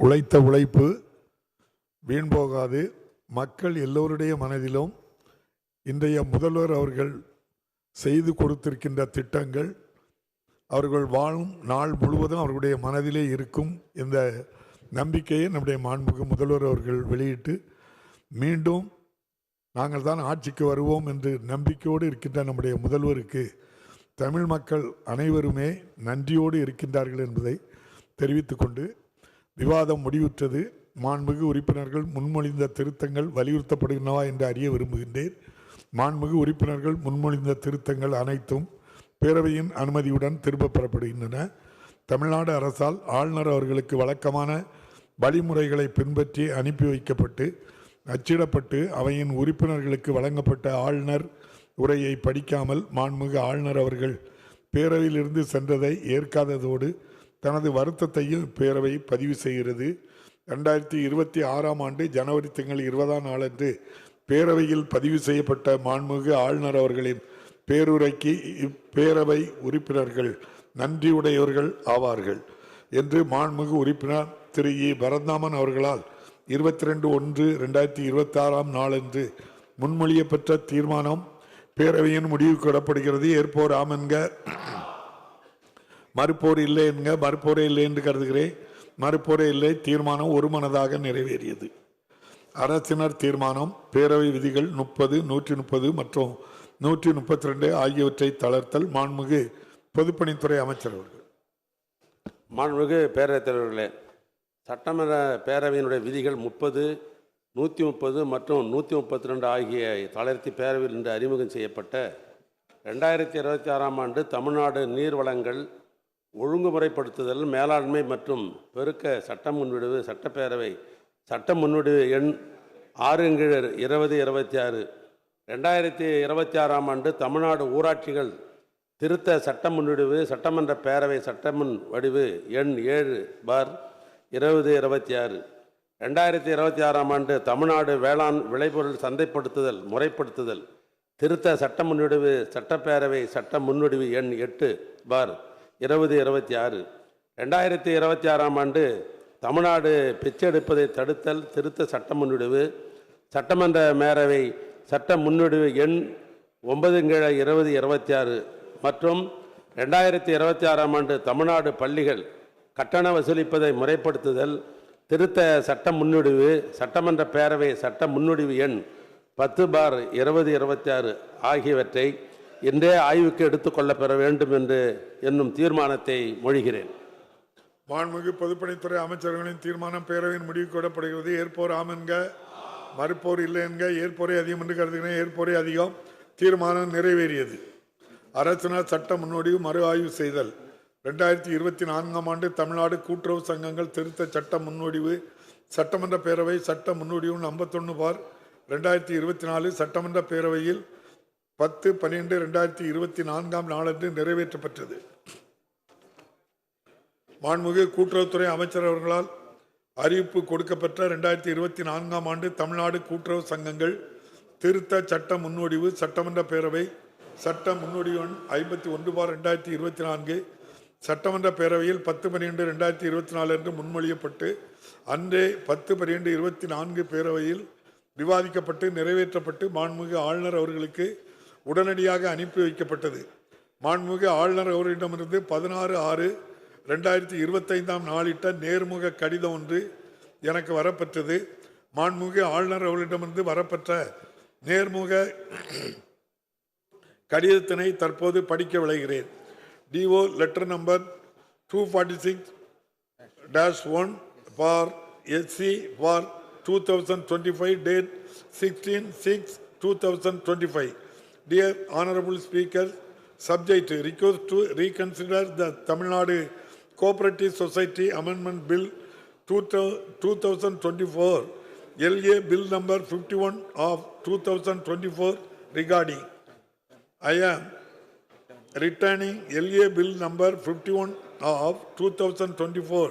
உழைத்த உழைப்பு வீண் போகாது. மக்கள் எல்லோருடைய மனதிலும் இன்றைய முதல்வர் அவர்கள் செய்து கொடுத்திருக்கின்ற திட்டங்கள் அவர்கள் வாழும் நாள் முழுவதும் அவர்களுடைய மனதிலே இருக்கும். இந்த நம்பிக்கையை நம்முடைய மாண்புமிகு முதல்வர் அவர்கள் வெளியிட்டு மீண்டும் நாங்கள் தான் ஆட்சிக்கு வருவோம் என்று நம்பிக்கையோடு இருக்கின்ற நம்முடைய முதல்வருக்கு தமிழ் மக்கள் அனைவருமே நன்றியோடு இருக்கின்றார்கள் என்பதை தெரிவித்துக்கொண்டு விவாதம் முடிவுற்றது. மாண்புமிகு உறுப்பினர்கள் முன்மொழிந்த திருத்தங்கள் வலியுறுத்தப்படுகின்றனவா என்று அறிய விரும்புகின்றேன். மாண்புமிகு உறுப்பினர்கள் முன்மொழிந்த திருத்தங்கள் அனைத்தும் பேரவையின் அனுமதியுடன் திரும்பப் பெறப்படுகின்றன. தமிழ்நாடு அரசால் ஆளுநர் அவர்களுக்கு வழக்கமான வழிமுறைகளை பின்பற்றி அனுப்பி வைக்கப்பட்டு அச்சிடப்பட்டு அவையின் உறுப்பினர்களுக்கு வழங்கப்பட்ட ஆளுநர் உரையை படிக்காமல் மாண்புமிகு ஆளுநர் அவர்கள் பேரவையிலிருந்து சென்றதை ஏற்காததோடு தனது வருத்தத்தையும் பேரவை பதிவு செய்கிறது. 2026 ஆண்டு ஜனவரி திங்கள் 20ஆம் நாளன்று பேரவையில் பதிவு செய்யப்பட்ட மாண்புமிகு ஆளுநர் அவர்களின் பேருரைக்கு இப்பேரவை உறுப்பினர்கள் நன்றியுடையவர்கள் ஆவார்கள் என்று மாண்புமிகு உறுப்பினர் திரு இ. பரந்தாமன் அவர்களால் 22/1/2026 நாளன்று முன்மொழியப்பட்ட தீர்மானம் பேரவையின் முடிவுக்கு விடப்படுகிறது. ஏற்போர் ஆம் என்க, மறுப்போர் இல்லை என்க. மறுப்போரே இல்லை என்று கருதுகிறேன். மறுப்போரே இல்லை. தீர்மானம் ஒருமனதாக நிறைவேறியது. அரசினர் தீர்மானம் பேரவை விதிகள் 30, 130 மற்றும் 132 ஆகியவற்றை தளர்த்தல். மாண்புமிகு பொதுப்பணித்துறை அமைச்சர் அவர்கள். மாண்புமிகு பேரவைத் தலைவர்களே, சட்டமன்ற பேரவையினுடைய விதிகள் 30, 130 மற்றும் 132 ஆகிய தளர்த்தி பேரவையில் இன்று அறிமுகம் செய்யப்பட்ட 2026 ஆண்டு தமிழ்நாடு நீர் வளங்கள் ஒழுங்குமுறைப்படுத்துதல் மேலாண்மை மற்றும் பெருக்க சட்ட முன்வடிவு சட்டப்பேரவை சட்ட முன்வடிவு எண் 6/2026 2026 ஆண்டு தமிழ்நாடு ஊராட்சிகள் திருத்த சட்ட முன்வடிவு சட்டமன்ற பேரவை சட்ட முன் வடிவு எண் 7/2026 2026 ஆண்டு தமிழ்நாடு வேளாண் விளைபொருள் சந்தைப்படுத்துதல் முறைப்படுத்துதல் திருத்த சட்ட முன்வடிவு சட்டப்பேரவை சட்ட முன்வடிவு எண் 8/2026 2026 ஆண்டு தமிழ்நாடு பிச்செடுப்பதை தடுத்தல் திருத்த சட்ட முன்வடிவு சட்டமன்ற மேரவை சட்ட முன்வடிவு எண் 9/2026 மற்றும் 2026 ஆண்டு தமிழ்நாடு பள்ளிகள் கட்டண வசூலிப்பதை முறைப்படுத்துதல் திருத்த சட்ட முன்வடிவு சட்டமன்ற பேரவை சட்ட முன்வடிவு எண் 10/2026 ஆகியவற்றை இன்றே ஆய்வுக்கு எடுத்துக்கொள்ள பெற வேண்டும் என்று என்னும் தீர்மானத்தை மொழிகிறேன். மாண்புமிகு பொதுப்பணித்துறை அமைச்சர்களின் தீர்மானம் பேரவையின் முடிவுக்கு விடப்படுகிறது. ஏற்போர் ஆம் என்க, மறுப்போர் இல்லை என்க. ஏற்போரே அதிகம் என்று கருதுகிறேன். ஏற்போரே அதிகம். தீர்மானம் நிறைவேறியது. அரசினர் சட்ட முன்னோடிவு மறு ஆய்வு செய்தல். 2024 ஆண்டு தமிழ்நாடு கூட்டுறவு சங்கங்கள் திருத்த சட்ட முன்வடிவு சட்டமன்ற பேரவை சட்ட முன்வடிவு 51/2024 சட்டமன்ற பேரவையில் 10/12/2024 நாளன்று நிறைவேற்றப்பட்டது. மாண்புமிகு கூட்டுறவுத்துறை அமைச்சர் அவர்களால் அறிவிப்பு கொடுக்கப்பட்ட 2024 ஆண்டு தமிழ்நாடு கூட்டுறவு சங்கங்கள் திருத்த சட்ட முன்வடிவு சட்டமன்ற பேரவை சட்ட முன்வடிவு 51/2024 சட்டமன்ற பேரவையில் 10/12/2024 என்று முன்மொழியப்பட்டு அன்றே 10/12/2024 பேரவையில் விவாதிக்கப்பட்டு நிறைவேற்றப்பட்டு மாண்புமிகு ஆளுநர் அவர்களுக்கு உடனடியாக அனுப்பி வைக்கப்பட்டது. மாண்புமிகு ஆளுநர் அவர்களிடமிருந்து 16/6/2025 நாளிட்ட நேர்முக கடிதம் ஒன்று எனக்கு வரப்பெற்றது. மாண்புமிகு ஆளுநர் அவர்களிடமிருந்து வரப்பெற்ற நேர்முக கடிதத்தினை தற்போது படிக்க விளைகிறேன். DO letter number 246-1 for SC for 2025 date 16/6/2025. Dear Honorable Speaker, subject request to reconsider the Tamil Nadu Cooperative Society Amendment Bill 2024 LA Bill number 51 of 2024 regarding I am returning LA Bill number 51 of 2024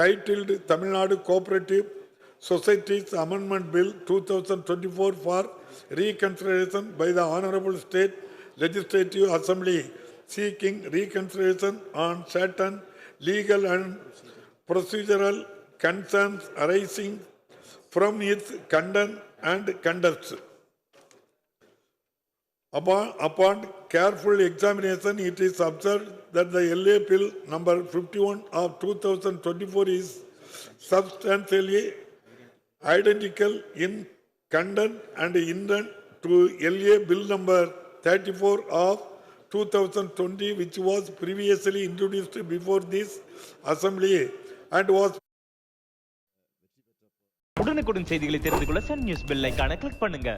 titled Tamil Nadu Cooperative Societies Amendment Bill 2024 for reconsideration by the Honorable State Legislative Assembly, seeking reconsideration on certain legal and procedural concerns arising from its content and conduct. Upon careful examination, it is observed that the LA Bill number 51 of 2024 is substantially identical in content and intent to LA Bill number 34 of 2020, which was previously introduced before this assembly and was உடனுக்குடன் செய்திகளை தெரிந்து கொள்ள Sun news bell ஐகானை click பண்ணுங்க.